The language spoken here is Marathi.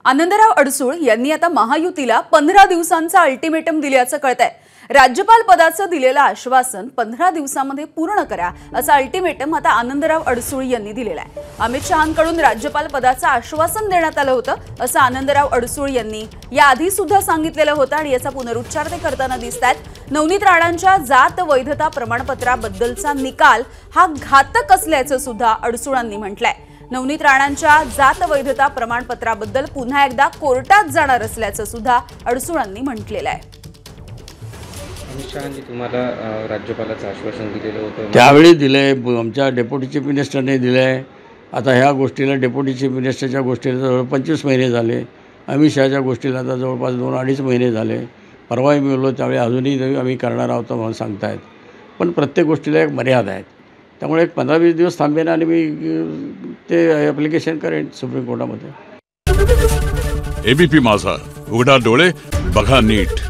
आनंदराव अडसूळ यांनी आता महायुतीला 15 दिवसांचा अल्टिमेटम दिल्याचं कळतंय। राज्यपाल पदाचं दिलेलं आश्वासन 15 दिवसांमध्ये पूर्ण करा असं अल्टिमेटम आता आनंदराव अडसूळ यांनी दिलेलं आहे। अमित शहांकडून राज्यपाल पदाचं आश्वासन देण्यात आलं होतं असं आनंदराव अडसूळ यांनी याआधी सुद्धा सांगितलेलं होतं आणि याचा पुनरुच्चार ते करताना दिसतात। नवनीत राणांच्या जात वैधता प्रमाणपत्राबद्दलचा निकाल हा घातक असल्याचं सुद्धा अडसूळांनी म्हटलंय। नवनीत राणांच्या जात वैधता प्रमाणपत्राबद्दल पुन्हा एकदा कोर्टात जाणार असल्याचं सुद्धा अडसूळांनी म्हटलेलं आहे। अमित शहांनी तुम्हाला राज्यपालाचं आश्वासन दिलेलं होतं, त्यावेळी दिलंय, आमच्या डेप्युटी चीफ मिनिस्टरने दिलंय। आता ह्या गोष्टीला डेप्युटी चीफ मिनिस्टरच्या गोष्टीला जवळ 25 महिने झाले, अमित शहाच्या गोष्टीला आता जवळपास 2-2.5 महिने झाले। परवाही मी बोललो त्यावेळी अजूनही आम्ही करणार आहोत म्हणून सांगतायत, पण प्रत्येक गोष्टीला एक मर्यादा आहे। त्यामुळे एक 15-20 दिवस थांबेन आणि मी ते ॲप्लिकेशन करेन सुप्रीम कोर्टामध्ये। एबीपी माझा, उघडा डोळे बघा नीट।